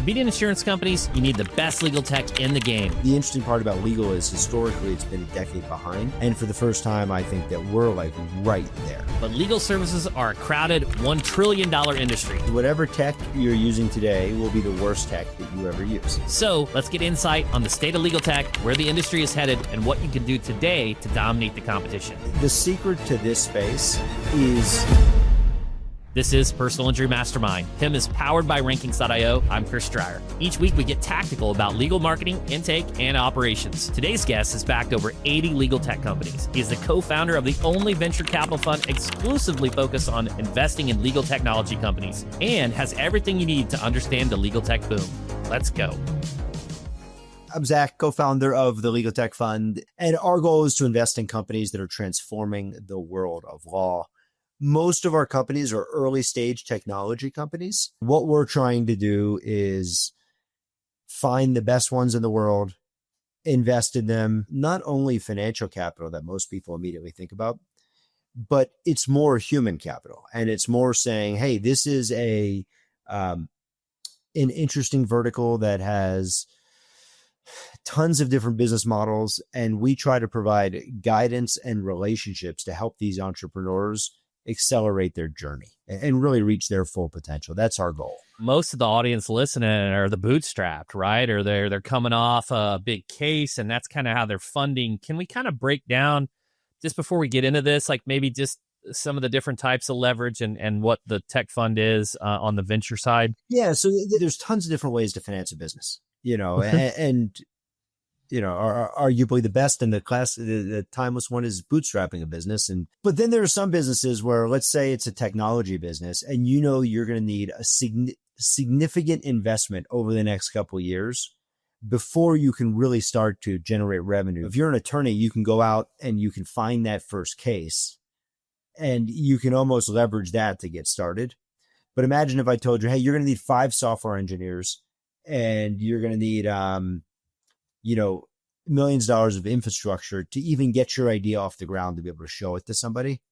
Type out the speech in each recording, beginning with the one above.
beat insurance companies, you need the best legal tech in the game. The interesting part about legal is historically it's been a decade behind. And for the first time, I think that we're like right there. But legal services are a crowded $1 trillion industry. Whatever tech you're using today will be the worst tech that you ever use. So let's get insight on the state of legal tech, where the industry is headed, and what you can do today to dominate the competition. The secret to this space is... This is Personal Injury Mastermind. PIM is powered by Rankings.io. I'm Chris Dreyer. Each week, we get tactical about legal marketing, intake, and operations. Today's guest has backed over 80 legal tech companies. He is the co-founder of the only venture capital fund exclusively focused on investing in legal technology companies, and has everything you need to understand the legal tech boom. Let's go. I'm Zach, co-founder of the Legal Tech Fund, and our goal is to invest in companies that are transforming the world of law. Most of our companies are early stage technology companies. What we're trying to do is find the best ones in the world, invest in them, not only financial capital that most people immediately think about, but it's more human capital. And it's more saying, hey, this is an interesting vertical that has tons of different business models. And we try to provide guidance and relationships to help these entrepreneurs accelerate their journey and really reach their full potential. That's our goal. Most of the audience listening are the bootstrapped, right? Or they're coming off a big case, and that's kind of how they're funding. Can we kind of break down, just before we get into this, like maybe just some of the different types of leverage and what the tech fund is on the venture side? Yeah, so there's tons of different ways to finance a business, and arguably the best in the class, the timeless one is bootstrapping a business. But then there are some businesses where, let's say it's a technology business, and you're going to need a significant investment over the next couple of years before you can really start to generate revenue. If you're an attorney, you can go out and you can find that first case, and you can almost leverage that to get started. But imagine if I told you, hey, you're going to need 5 software engineers, and you're going to need, millions of dollars of infrastructure to even get your idea off the ground to be able to show it to somebody.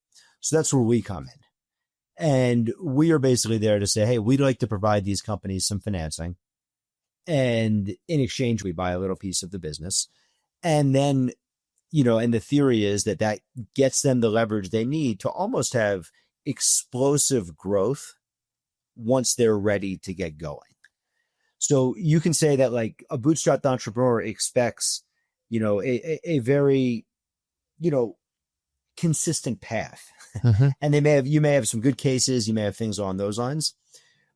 So that's where we come in. And we are basically there to say, hey, we'd like to provide these companies some financing. And in exchange, we buy a little piece of the business. And then, and the theory is that gets them the leverage they need to almost have explosive growth once they're ready to get going. So you can say that like a bootstrapped entrepreneur expects, a very, consistent path. Mm-hmm. And you may have some good cases, you may have things along those lines,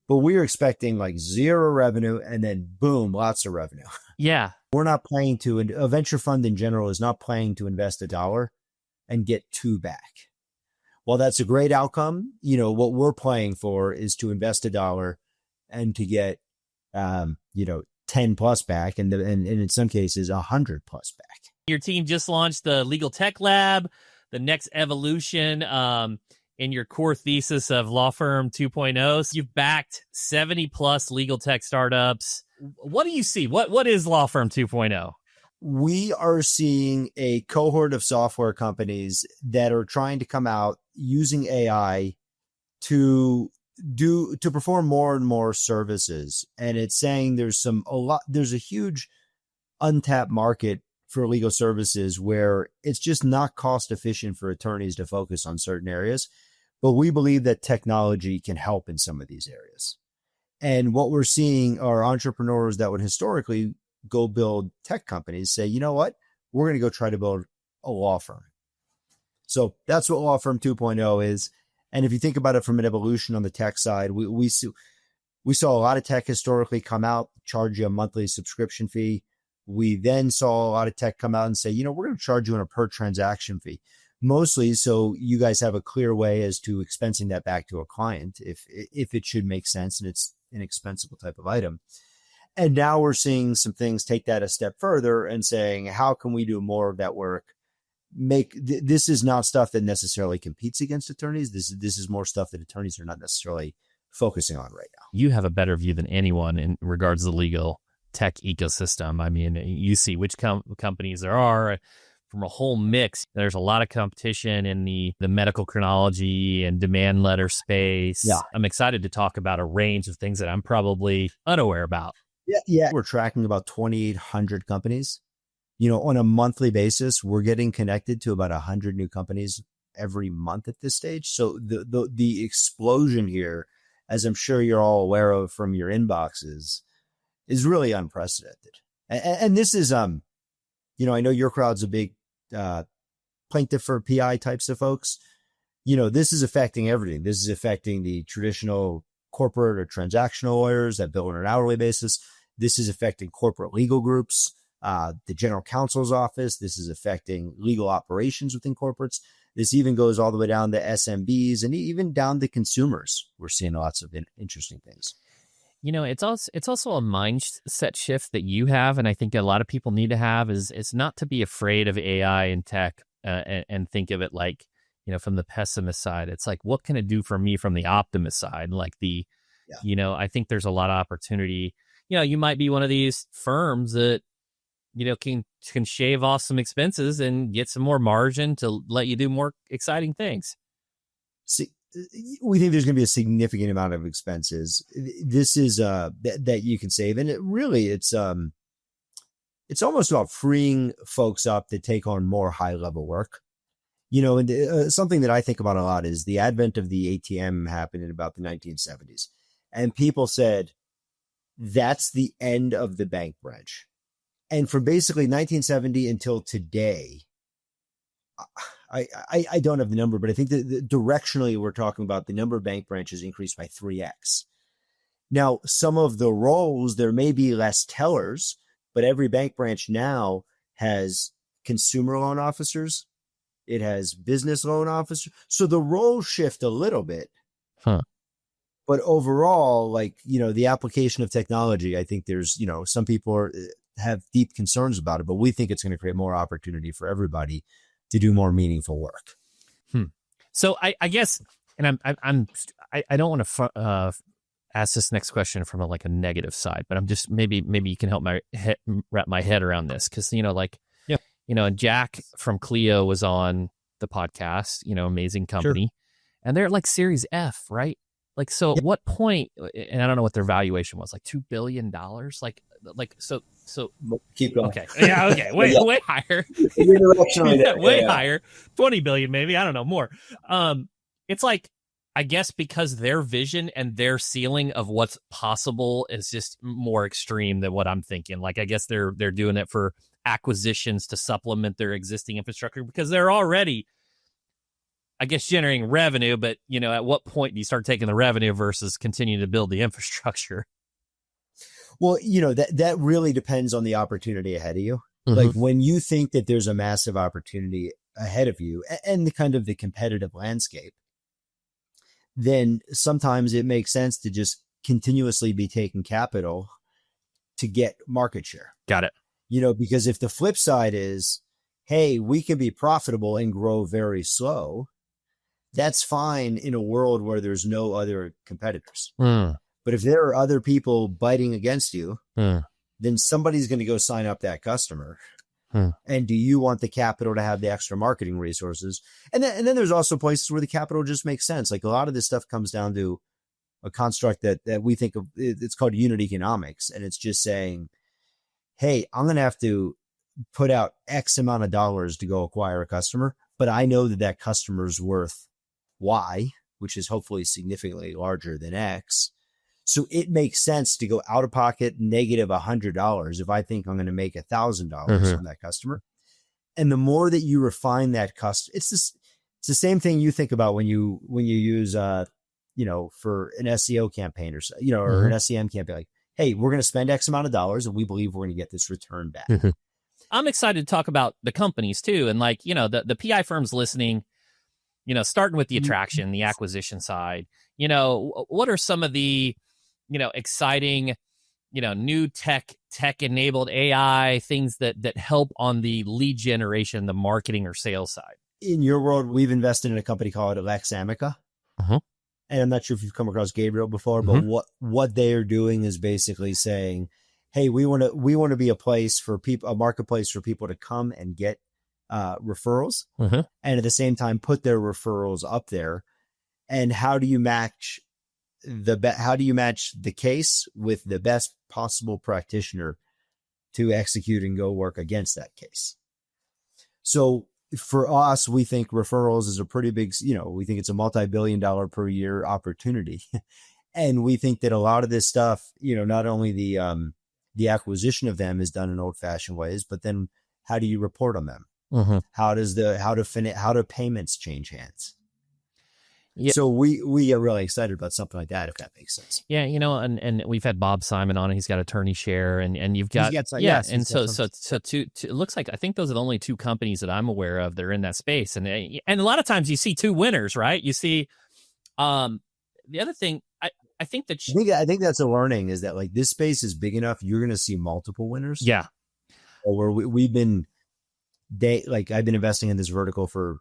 but we're expecting like 0 revenue and then boom, lots of revenue. Yeah. We're not playing a venture fund in general is not playing to invest $1 and get 2 back. While that's a great outcome, what we're playing for is to invest $1 and to get 10 plus back, and in some cases 100 plus back. Your team just launched the Legal Tech Lab, the next evolution in your core thesis of Law Firm 2.0. So you've backed 70 plus legal tech startups. What do you see? What is Law Firm 2.0? We are seeing a cohort of software companies that are trying to come out using AI to perform more and more services. And it's saying there's a huge untapped market for legal services where it's just not cost efficient for attorneys to focus on certain areas. But we believe that technology can help in some of these areas. And what we're seeing are entrepreneurs that would historically go build tech companies say, you know what, we're going to go try to build a law firm. So that's what Law Firm 2.0 is. And if you think about it from an evolution on the tech side, we saw a lot of tech historically come out, charge you a monthly subscription fee. We then saw a lot of tech come out and say, we're going to charge you on a per transaction fee, mostly so you guys have a clear way as to expensing that back to a client if it should make sense and it's an expensible type of item. And now we're seeing some things take that a step further and saying, how can we do more of that work? This is not stuff that necessarily competes against attorneys. This is more stuff that attorneys are not necessarily focusing on right now. You have a better view than anyone in regards to the legal tech ecosystem. I mean, you see which companies there are from a whole mix. There's a lot of competition in the medical chronology and demand letter space. Yeah. I'm excited to talk about a range of things that I'm probably unaware about. Yeah. We're tracking about 2,800 companies. On a monthly basis, we're getting connected to about 100 new companies every month at this stage. So the explosion here, as I'm sure you're all aware of from your inboxes, is really unprecedented. And this is, I know your crowd's a big plaintiff for PI types of folks. This is affecting everything. This is affecting the traditional corporate or transactional lawyers that bill on an hourly basis. This is affecting corporate legal groups, the general counsel's office. This is affecting legal operations within corporates. This even goes all the way down to SMBs and even down to consumers. We're seeing lots of interesting things. It's also a mindset shift that you have, and I think a lot of people need to have is not to be afraid of AI and tech and think of it like, from the pessimist side. It's like, what can it do for me from the optimist side? Like I think there's a lot of opportunity. You might be one of these firms that, can shave off some expenses and get some more margin to let you do more exciting things. See, we think there's going to be a significant amount of expenses. This is that you can save, and it's almost about freeing folks up to take on more high level work. And something that I think about a lot is the advent of the ATM happened in about the 1970s, and people said that's the end of the bank branch. And from basically 1970 until today, I don't have the number, but I think that directionally we're talking about the number of bank branches increased by 3x. Now, some of the roles, there may be less tellers, but every bank branch now has consumer loan officers. It has business loan officers. So the roles shift a little bit. Huh. But overall, the application of technology, I think there's, some people have deep concerns about it, but we think it's going to create more opportunity for everybody to do more meaningful work. So I guess, and I don't want to ask this next question from a negative side, but I'm just maybe you can help wrap my head around this because and Jack from Clio was on the podcast, amazing company, sure. And they're like Series F, right? So at what point? And I don't know what their valuation was, like $2 billion, so. Keep going. Okay. Yeah. Okay. Way higher. Way higher. 20 billion, maybe. I don't know, more. It's like, I guess because their vision and their ceiling of what's possible is just more extreme than what I'm thinking. I guess they're doing it for acquisitions to supplement their existing infrastructure because they're already, I guess, generating revenue. But, at what point do you start taking the revenue versus continuing to build the infrastructure? Well, that really depends on the opportunity ahead of you. Mm-hmm. When you think that there's a massive opportunity ahead of you and the kind of the competitive landscape, then sometimes it makes sense to just continuously be taking capital to get market share. Got it. Because if the flip side is, hey, we can be profitable and grow very slow, that's fine in a world where there's no other competitors. But if there are other people biting against you, then somebody's going to go sign up that customer. And do you want the capital to have the extra marketing resources? And then there's also places where the capital just makes sense. A lot of this stuff comes down to a construct that we think of. It's called unit economics. And it's just saying, hey, I'm going to have to put out X amount of dollars to go acquire a customer, but I know that customer's worth Y, which is hopefully significantly larger than X. So it makes sense to go out of pocket negative $100 if I think I'm going to make $1,000 on that customer. And the more that you refine that customer, it's the same thing you think about when you use, for an SEO campaign or, or an SEM campaign. Hey, we're going to spend X amount of dollars and we believe we're going to get this return back. I'm excited to talk about the companies too. And the PI firms listening, starting with the attraction, the acquisition side, what are some of the, exciting, new tech enabled AI things that help on the lead generation, the marketing or sales side? In your world, we've invested in a company called Lex Amica. And I'm not sure if you've come across Gabriel before, but what they are doing is basically saying, hey, we want to be a marketplace for people to come and get referrals, and at the same time put their referrals up there. And how do you match how do you match the case with the best possible practitioner to execute and go work against that case? So for us, we think referrals is a pretty big, we think it's a multi-billion-dollar per year opportunity. And we think that a lot of this stuff, not only the acquisition of them is done in old-fashioned ways, but then how do you report on them? Mm-hmm. How do payments change hands? Yeah. So we are really excited about something like that, if that makes sense. Yeah, and we've had Bob Simon on, and he's got attorney share, and you've got and so it looks like I think those are the only two companies that I'm aware of that are in that space, and a lot of times you see two winners, right? You see, the other thing I think that I think that's a learning is that like this space is big enough, you're going to see multiple winners. Yeah, where I've been investing in this vertical for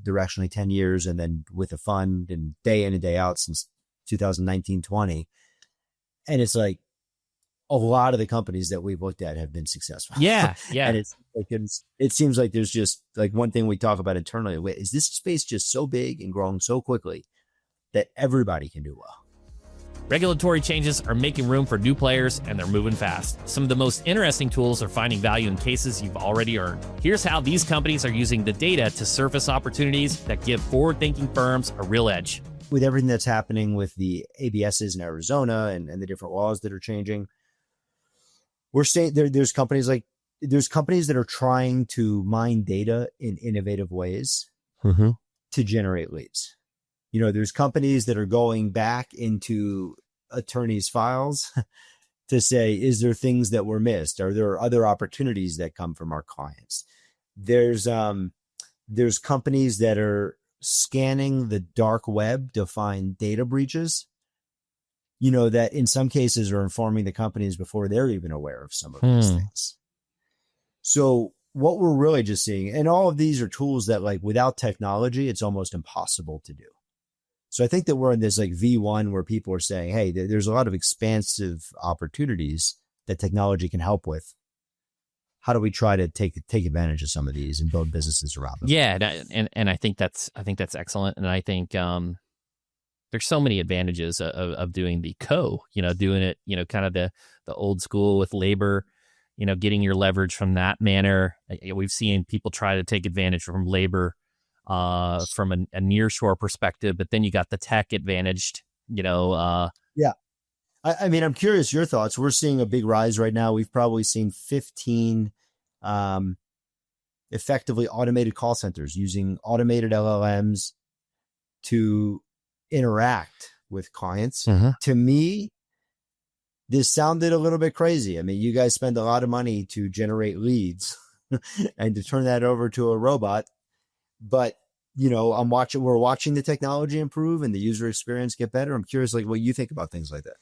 directionally 10 years and then with a fund and day in and day out since 2019-20. And it's like a lot of the companies that we've looked at have been successful. Yeah. And it seems like there's just like one thing we talk about internally. Wait, is this space just so big and growing so quickly that everybody can do well? Regulatory changes are making room for new players, and they're moving fast. Some of the most interesting tools are finding value in cases you've already earned. Here's how these companies are using the data to surface opportunities that give forward-thinking firms a real edge. With everything that's happening with the ABSs in Arizona and the different laws that are changing, we're saying there's companies that are trying to mine data in innovative ways to generate leads. There's companies that are going back into attorneys' files to say, is there things that were missed? Are there other opportunities that come from our clients? There's companies that are scanning the dark web to find data breaches, that in some cases are informing the companies before they're even aware of some of these things. So what we're really just seeing, and all of these are tools that like without technology, it's almost impossible to do. So I think that we're in this like V1 where people are saying, hey, there's a lot of expansive opportunities that technology can help with. How do we try to take advantage of some of these and build businesses around them? Yeah, and I think that's excellent, and I think there's so many advantages of doing the doing it, kind of the old school with labor, getting your leverage from that manner. We've seen people try to take advantage from labor from a nearshore perspective, but then you got the tech advantaged, Yeah. I mean, I'm curious your thoughts. We're seeing a big rise right now. We've probably seen 15 effectively automated call centers using automated LLMs to interact with clients. To me, this sounded a little bit crazy. I mean, you guys spend a lot of money to generate leads and to turn that over to a robot. But, we're watching the technology improve and the user experience get better. I'm curious, like, what you think about things like that.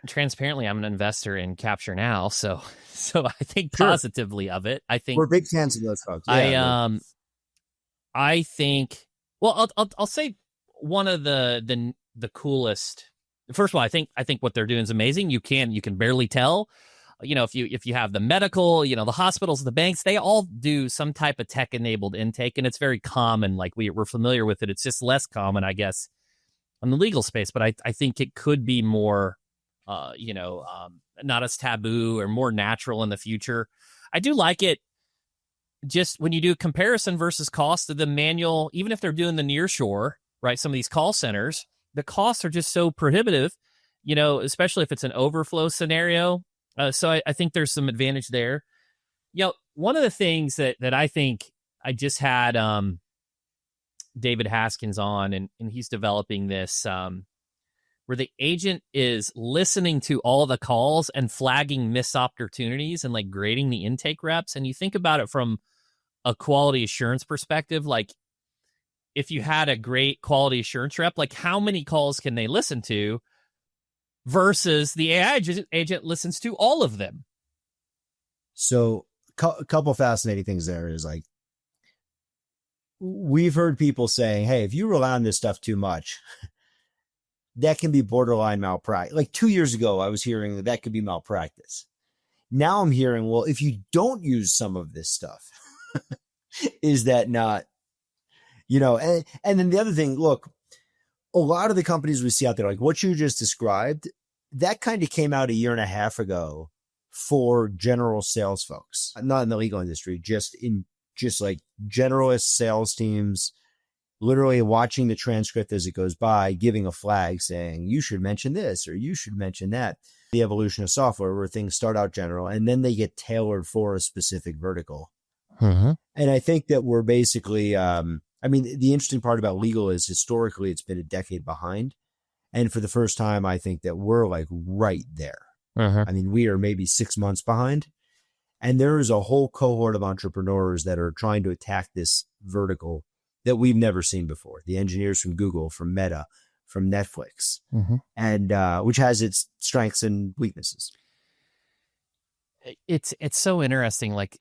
Transparently, I'm an investor in Capture Now, so I think positively of it. I think we're big fans of those folks. Yeah, I think. Well, I'll say one of the coolest. First of all, I think what they're doing is amazing. You can barely tell. If you have the medical, the hospitals, the banks, they all do some type of tech-enabled intake, and it's very common. Like we're familiar with it. It's just less common, I guess, in the legal space. But I think it could be more, not as taboo or more natural in the future. I do like it. Just when you do comparison versus cost of the manual, even if they're doing the nearshore, right? Some of these call centers, the costs are just so prohibitive, especially if it's an overflow scenario. So I think there's some advantage there. One of the things that I think I just had David Haskins on, and he's developing this where the agent is listening to all the calls and flagging missed opportunities and like grading the intake reps. And you think about it from a quality assurance perspective, like if you had a great quality assurance rep, like how many calls can they listen to? Versus the AI agent listens to all of them. So a couple fascinating things there is like, we've heard people saying, hey, if you rely on this stuff too much, that can be borderline malpractice. Like 2 years ago, I was hearing that could be malpractice. Now I'm hearing, well, if you don't use some of this stuff, is that not, and then the other thing, look, a lot of the companies we see out there, like what you just described, that kind of came out a year and a half ago for general sales folks, not in the legal industry, just like generalist sales teams, literally watching the transcript as it goes by, giving a flag saying, you should mention this or you should mention that. The evolution of software where things start out general and then they get tailored for a specific vertical. Mm-hmm. And I think that we're basically, the interesting part about legal is historically it's been a decade behind. And for the first time, I think that we're like right there. Mm-hmm. I mean, we are maybe 6 months behind. And there is a whole cohort of entrepreneurs that are trying to attack this vertical that we've never seen before. The engineers from Google, from Meta, from Netflix, and which has its strengths and weaknesses. It's so interesting. Like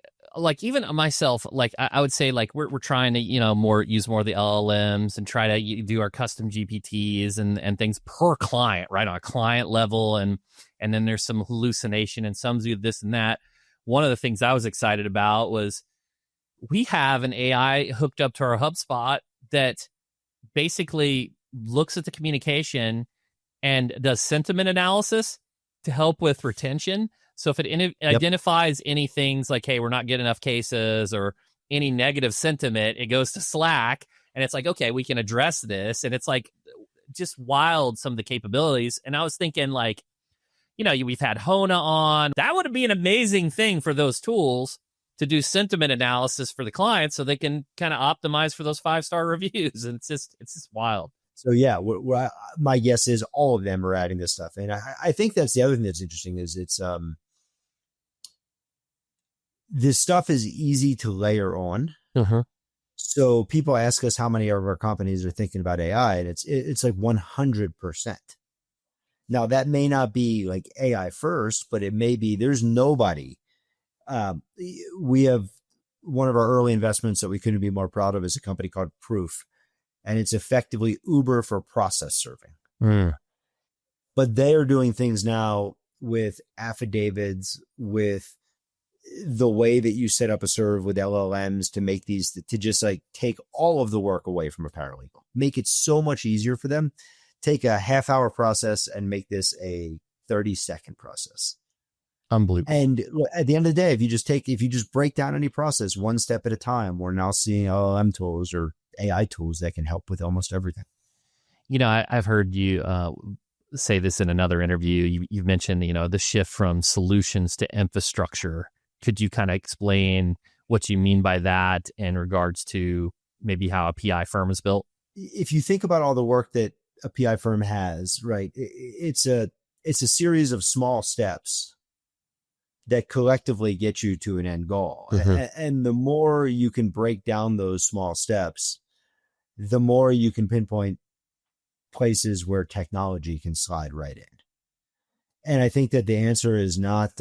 even myself, like I would say, like we're trying to use more of the LLMs and try to do our custom GPTs and things per client, right, on a client level, and then there's some hallucination and some do this and that. One of the things I was excited about was we have an AI hooked up to our HubSpot that basically looks at the communication and does sentiment analysis to help with retention. So if it identifies any things like, hey, we're not getting enough cases or any negative sentiment, it goes to Slack and it's like, okay, we can address this. And it's like just wild, some of the capabilities. And I was thinking like, we've had Hona on. That would be an amazing thing for those tools to do sentiment analysis for the clients so they can kind of optimize for those 5-star reviews. And it's just wild. So yeah, my guess is all of them are adding this stuff. And I think that's the other thing that's interesting is it's, this stuff is easy to layer on. Mm-hmm. So people ask us how many of our companies are thinking about AI, and it's like 100%. Now that may not be like AI first, but it may be. There's nobody. We have one of our early investments that we couldn't be more proud of is a company called Proof, and it's effectively Uber for process serving. But they are doing things now with affidavits, with the way that you set up a serve with LLMs to make these, to just like take all of the work away from a paralegal, make it so much easier for them. Take a half-hour process and make this a 30-second process. Unbelievable. And at the end of the day, if you just break down any process one step at a time, we're now seeing LLM tools or AI tools that can help with almost everything. I've heard you say this in another interview. You've mentioned, the shift from solutions to infrastructure. Could you kind of explain what you mean by that in regards to maybe how a PI firm is built? If you think about all the work that a PI firm has, right, it's a series of small steps that collectively get you to an end goal. And the more you can break down those small steps, the more you can pinpoint places where technology can slide right in. And I think that the answer is not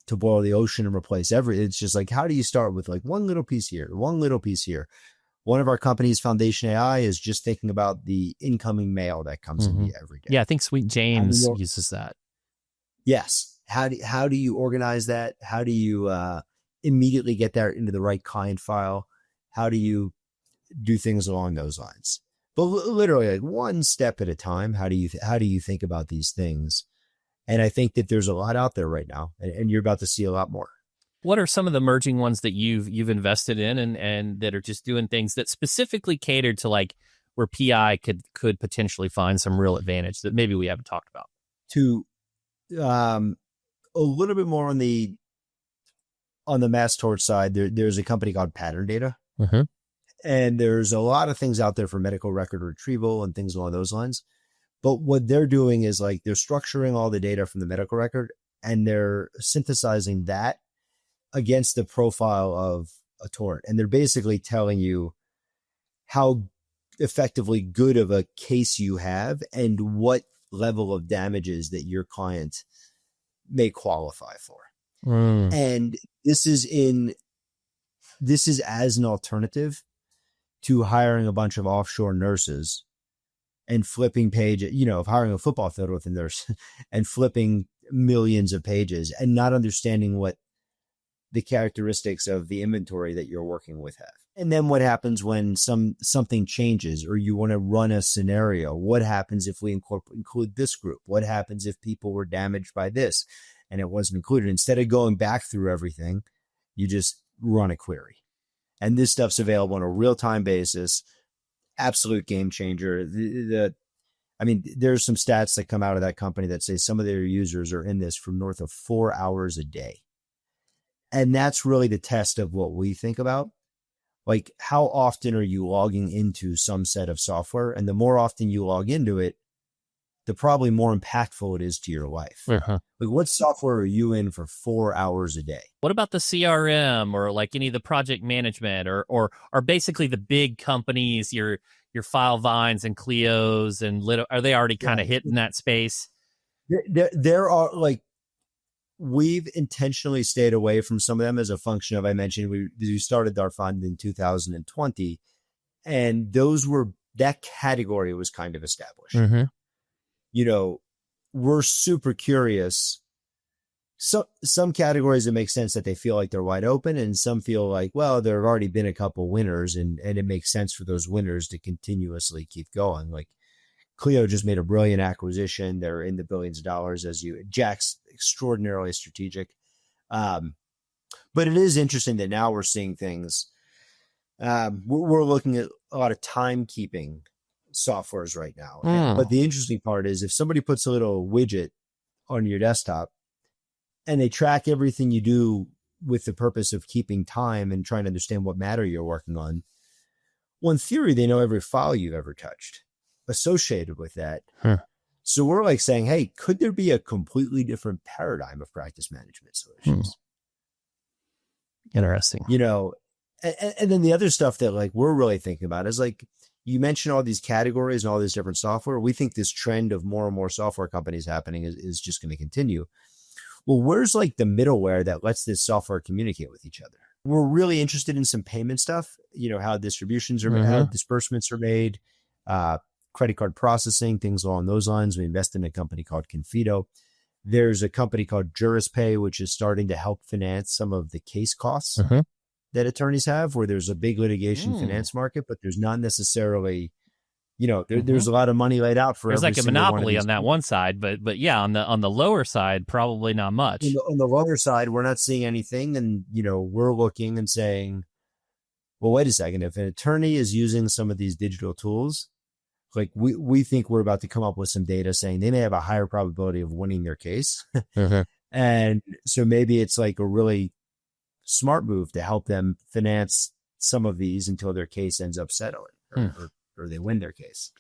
to boil the ocean and replace everything. It's just like, how do you start with like one little piece here, one little piece here? One of our companies, Foundation AI, is just thinking about the incoming mail that comes in every day. Yeah, I think Sweet James uses that. Yes. How do you organize that? How do you immediately get that into the right client file? How do you do things along those lines? But literally, like one step at a time. How do you think about these things? And I think that there's a lot out there right now, and you're about to see a lot more. What are some of the emerging ones that you've invested in and that are just doing things that specifically catered to like where PI could potentially find some real advantage that maybe we haven't talked about? To a little bit more on the mass tort side, there's a company called Pattern Data. And there's a lot of things out there for medical record retrieval and things along those lines. But what they're doing is like they're structuring all the data from the medical record and they're synthesizing that against the profile of a tort. And they're basically telling you how effectively good of a case you have and what level of damages that your client may qualify for. And this is as an alternative to hiring a bunch of offshore nurses and flipping pages, of hiring a football field with a nurse and flipping millions of pages and not understanding what the characteristics of the inventory that you're working with have. And then what happens when something changes or you want to run a scenario? What happens if we include this group? What happens if people were damaged by this and it wasn't included? Instead of going back through everything, you just run a query. And this stuff's available on a real-time basis. Absolute game changer. There's some stats that come out of that company that say some of their users are in this for north of 4 hours a day. And that's really the test of what we think about. Like, how often are you logging into some set of software? And the more often you log into it, the probably more impactful it is to your life. Uh-huh. Like, what software are you in for 4 hours a day? What about the CRM or like any of the project management or basically the big companies, your Filevines and Clios and Little, are they already kind of hitting that space? There are, like, we've intentionally stayed away from some of them as a function of, I mentioned, we started our fund in 2020, and that category was kind of established. Mm-hmm. You know, we're super curious. So some categories, it makes sense that they feel like they're wide open, and some feel like, well, there have already been a couple winners, and it makes sense for those winners to continuously keep going. Like, Clio just made a brilliant acquisition. They're in the billions of dollars, Jack's extraordinarily strategic. But it is interesting that now we're seeing things. We're looking at a lot of timekeeping softwares right now. But the interesting part is if somebody puts a little widget on your desktop and they track everything you do with the purpose of keeping time and trying to understand what matter you're working on, well, in theory, they know every file you've ever touched associated with that. So we're like saying, hey, could there be a completely different paradigm of practice management solutions? Interesting. You know, and then the other stuff that like we're really thinking about is, like, you mentioned all these categories and all this different software. We think this trend of more and more software companies happening is just going to continue. Well, where's like the middleware that lets this software communicate with each other? We're really interested in some payment stuff, you know, how distributions are made, how disbursements are made, credit card processing, things along those lines. We invest in a company called Confido. There's a company called JurisPay, which is starting to help finance some of the case costs that attorneys have, where there's a big litigation finance market, but there's not necessarily, you know, there's a lot of money laid out for there's every like a monopoly on that one side, but yeah, on the lower side, probably not much. On the lower side, we're not seeing anything. And, you know, we're looking and saying, well, wait a second, if an attorney is using some of these digital tools, like we think we're about to come up with some data saying they may have a higher probability of winning their case. And so maybe it's like a really smart move to help them finance some of these until their case ends up settling or they win their case.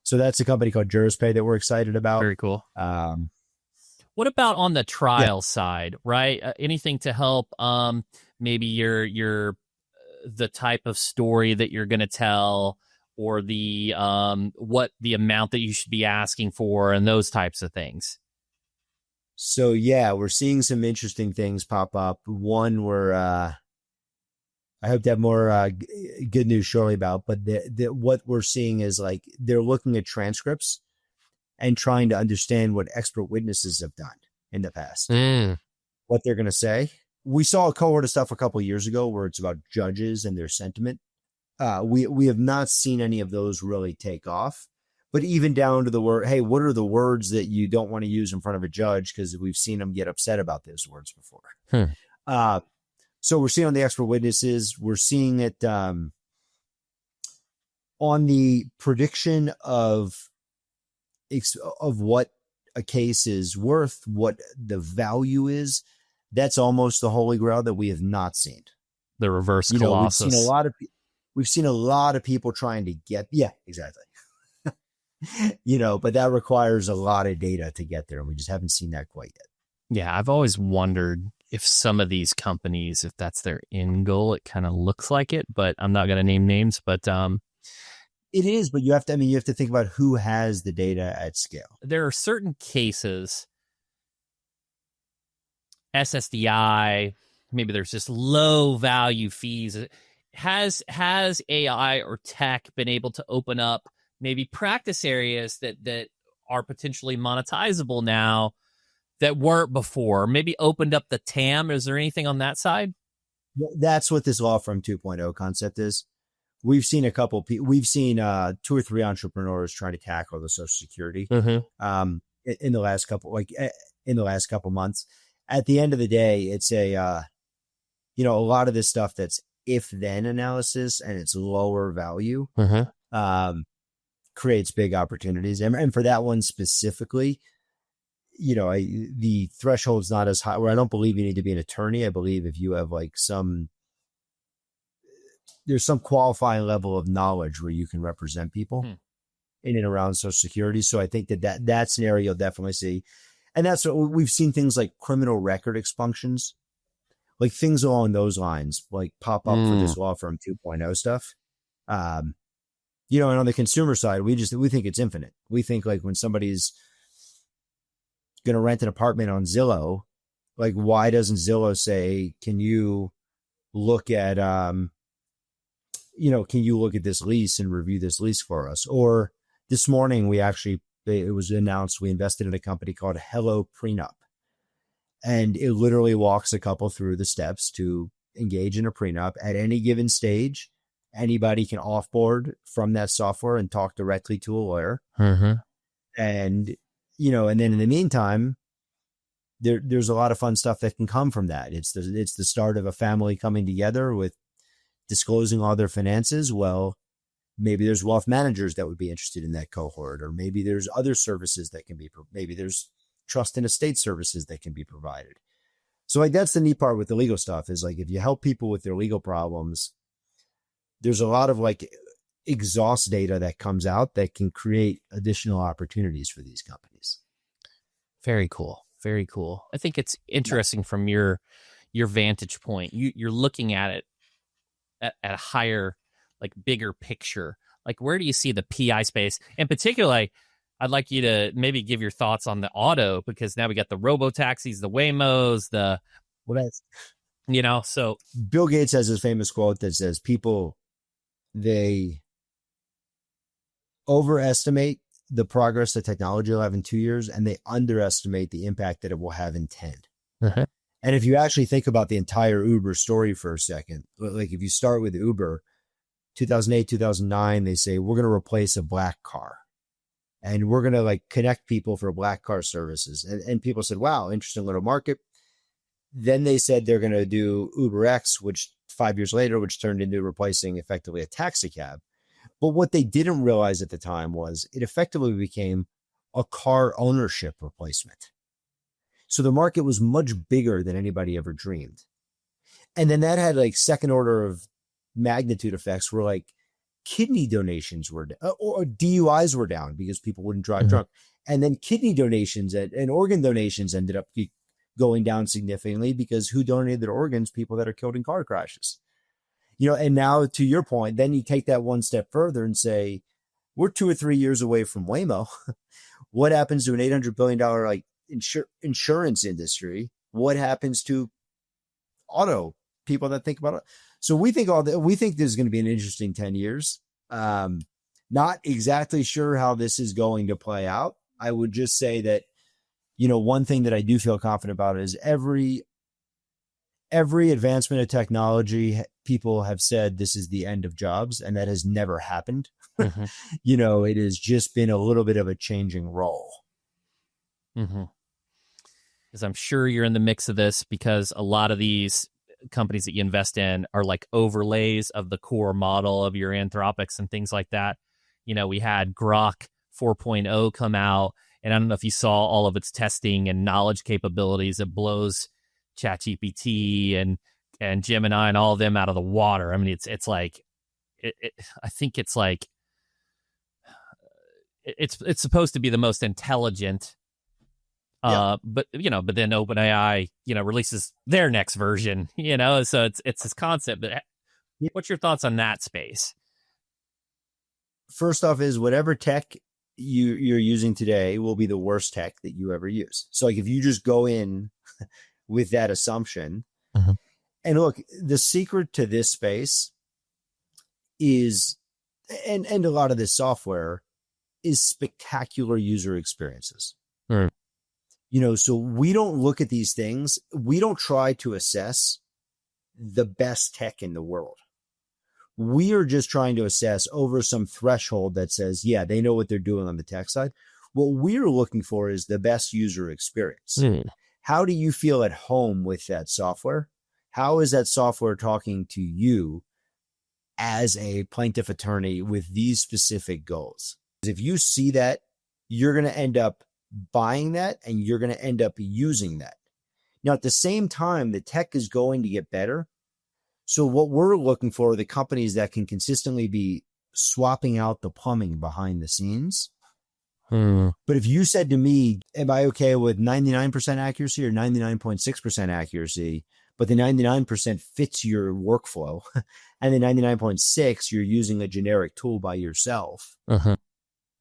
So that's a company called JurisPay that we're excited about. Very cool. What about on the trial side, right? Anything to help maybe your the type of story that you're going to tell, or the what the amount that you should be asking for, and those types of things. So yeah, we're seeing some interesting things pop up. One where I hope to have more good news shortly about, but what we're seeing is like they're looking at transcripts and trying to understand what expert witnesses have done in the past, what they're going to say. We saw a cohort of stuff a couple of years ago where it's about judges and their sentiment. We have not seen any of those really take off, but even down to the word, hey, what are the words that you don't want to use in front of a judge? Because we've seen them get upset about those words before. So we're seeing on the expert witnesses, we're seeing it on the prediction of what a case is worth, what the value is. That's almost the holy grail that we have not seen. The reverse Colossus. We've seen a lot of people trying to get, exactly. But that requires a lot of data to get there, and we just haven't seen that quite yet. Yeah, I've always wondered if some of these companies, if that's their end goal. It kind of looks like it, but I'm not going to name names. But it is. But you have to think about who has the data at scale. There are certain cases, SSDI, maybe there's just low value fees. Has AI or tech been able to open up maybe practice areas that are potentially monetizable now that weren't before? Maybe opened up the TAM. Is there anything on that side? That's what this law firm 2.0 concept is. We've seen we've seen 2 or 3 entrepreneurs try to tackle the Social Security in the last couple months. At the end of the day, it's a lot of this stuff that's if then analysis and it's lower value creates big opportunities. And for that one specifically, the threshold's not as high, where I don't believe you need to be an attorney. I believe if you have there's some qualifying level of knowledge where you can represent people in and around Social Security. So I think that scenario you'll definitely see. And that's what we've seen, things like criminal record expunctions, like things along those lines, like pop up for this law firm 2.0 stuff. And on the consumer side, we think it's infinite. We think like when somebody's going to rent an apartment on Zillow, like why doesn't Zillow say, can you look at, can you look at this lease and review this lease for us? Or this morning, it was announced we invested in a company called Hello Prenup. And it literally walks a couple through the steps to engage in a prenup at any given stage. Anybody can offboard from that software and talk directly to a lawyer. And, and then in the meantime, there's a lot of fun stuff that can come from that. It's the start of a family coming together with disclosing all their finances. Well, maybe there's wealth managers that would be interested in that cohort, or maybe there's other services that can be, maybe there's trust and estate services that can be provided. So like, that's the neat part with the legal stuff is like, if you help people with their legal problems, there's a lot of like exhaust data that comes out that can create additional opportunities for these companies. Very cool. Very cool. I think it's interesting from your vantage point. You're looking at it at a higher, like bigger picture. Like, where do you see the PI space? And particularly, I'd like you to maybe give your thoughts on the auto, because now we got the robo-taxis, the Waymos, so Bill Gates has this famous quote that says people, they overestimate the progress that technology will have in 2 years, and they underestimate the impact that it will have in 10. And if you actually think about the entire Uber story for a second, like if you start with Uber, 2008, 2009, they say, we're going to replace a black car and we're going to like connect people for black car services. And people said, wow, interesting little market. Then they said they're going to do Uber X, which 5 years later, which turned into replacing effectively a taxi cab. But what they didn't realize at the time was it effectively became a car ownership replacement. So the market was much bigger than anybody ever dreamed. And then that had like second order of magnitude effects where like kidney donations were, or DUIs were down because people wouldn't drive drunk. And then kidney donations and organ donations ended up going down significantly because who donated their organs? People that are killed in car crashes. And now to your point, then you take that one step further and say, we're 2 or 3 years away from Waymo. What happens to an $800 billion like insurance industry? What happens to auto people that think about it? So we think there's going to be an interesting 10 years. Not exactly sure how this is going to play out. I would just say that, one thing that I do feel confident about is every advancement of technology, people have said this is the end of jobs, and that has never happened. It has just been a little bit of a changing role. Because I'm sure you're in the mix of this, because a lot of these companies that you invest in are like overlays of the core model of your Anthropics and things like that. We had Grok 4.0 come out, and I don't know if you saw all of its testing and knowledge capabilities. It blows ChatGPT and Gemini and all of them out of the water. I mean, it's like, I think it's like, it's supposed to be the most intelligent. But then OpenAI, releases their next version, so it's this concept. But what's your thoughts on that space? First off is whatever tech you're using today will be the worst tech that you ever use. So like if you just go in with that assumption, and look, the secret to this space is, and a lot of this software is spectacular user experiences. So we don't look at these things. We don't try to assess the best tech in the world. We are just trying to assess over some threshold that says, yeah, they know what they're doing on the tech side. What we're looking for is the best user experience. How do you feel at home with that software? How is that software talking to you as a plaintiff attorney with these specific goals? If you see that, you're going to end up buying that and you're going to end up using that. Now, at the same time, the tech is going to get better. So what we're looking for are the companies that can consistently be swapping out the plumbing behind the scenes. But if you said to me, am I okay with 99% accuracy or 99.6% accuracy, but the 99% fits your workflow and the 99.6, you're using a generic tool by yourself and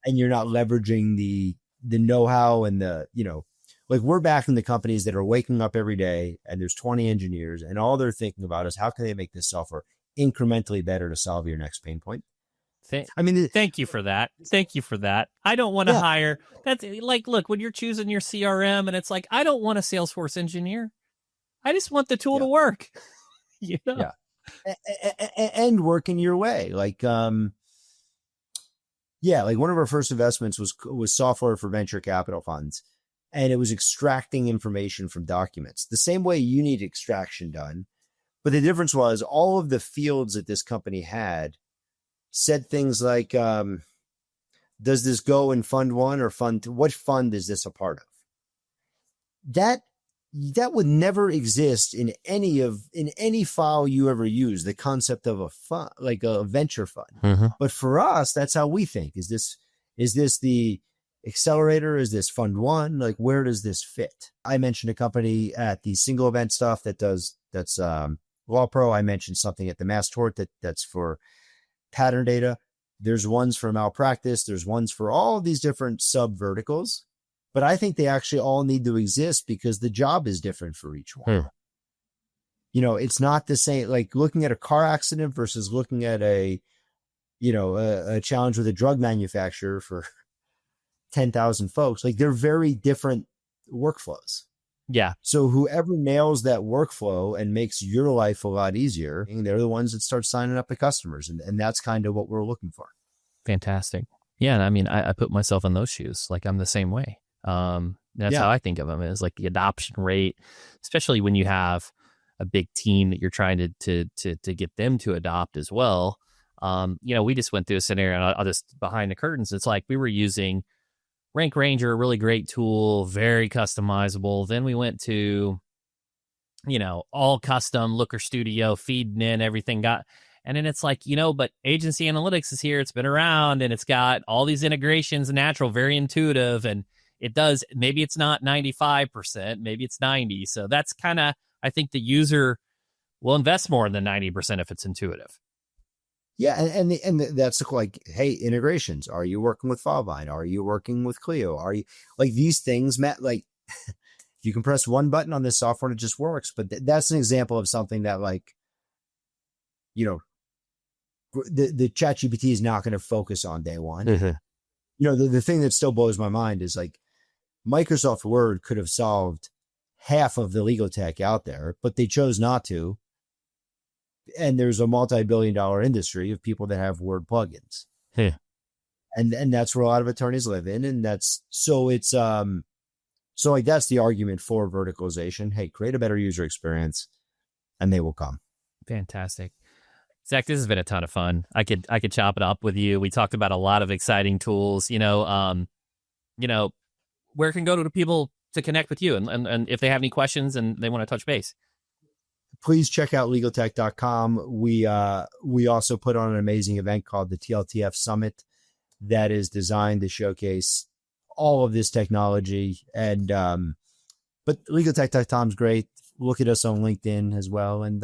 you're not leveraging the know-how and like we're backing the companies that are waking up every day and there's 20 engineers and all they're thinking about is how can they make this software incrementally better to solve your next pain point? Thank you for that. Thank you for that. I don't want to hire. That's like, look, when you're choosing your CRM and it's like, I don't want a Salesforce engineer. I just want the tool to work. And working your way. Like, like one of our first investments was software for venture capital funds. And it was extracting information from documents the same way you need extraction done. But the difference was all of the fields that this company had said things like, does this go in fund one or fund two? What fund is this a part of? That would never exist in any file you ever use, the concept of a fund, like a venture fund. But for us, that's how we think. Is this the accelerator? Is this fund one? Like, where does this fit? I mentioned a company at the single event stuff that's Law Pro. I mentioned something at the Mass Tort that's for pattern data. There's ones for malpractice. There's ones for all of these different sub verticals, but I think they actually all need to exist because the job is different for each one. It's not the same, like looking at a car accident versus looking at a challenge with a drug manufacturer for 10,000 folks. Like they're very different workflows. Yeah. So whoever nails that workflow and makes your life a lot easier, they're the ones that start signing up the customers. And that's kind of what we're looking for. Fantastic. Yeah. I mean, I put myself in those shoes. Like I'm the same way. That's how I think of them, is like the adoption rate, especially when you have a big team that you're trying to get them to adopt as well. We just went through a scenario, and I'll just behind the curtains. It's like we were using Rank Ranger, a really great tool, very customizable. Then we went to, all custom Looker Studio, feeding in everything and then it's like, but Agency Analytics is here. It's been around and it's got all these integrations, natural, very intuitive. And it does, maybe it's not 95%, maybe it's 90. So that's kind of, I think the user will invest more than 90% if it's intuitive. Yeah, and that's like, hey, integrations. Are you working with FileVine? Are you working with Clio? Are you like these things, Matt? Like, you can press one button on this software and it just works. But that's an example of something that, like, the ChatGPT is not going to focus on day one. The thing that still blows my mind is like Microsoft Word could have solved half of the legal tech out there, but they chose not to. And there's a multi-billion-dollar industry of people that have Word plugins. And that's where a lot of attorneys live in. And that's so that's the argument for verticalization. Hey, create a better user experience and they will come. Fantastic. Zach, this has been a ton of fun. I could chop it up with you. We talked about a lot of exciting tools, where can go to people to connect with you and if they have any questions and they want to touch base. Please check out legaltech.com. We also put on an amazing event called the TLTF Summit that is designed to showcase all of this technology. And but legaltech.com is great. Look at us on LinkedIn as well. And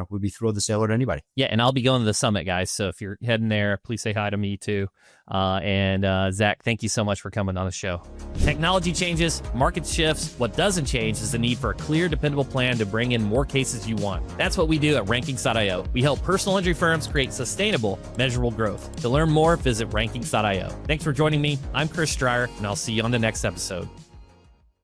we'd be thrilled to say hello to anybody. Yeah, and I'll be going to the summit, guys. So if you're heading there, please say hi to me too. And Zach, thank you so much for coming on the show. Technology changes, market shifts. What doesn't change is the need for a clear, dependable plan to bring in more cases you want. That's what we do at Rankings.io. We help personal injury firms create sustainable, measurable growth. To learn more, visit Rankings.io. Thanks for joining me. I'm Chris Stryer, and I'll see you on the next episode.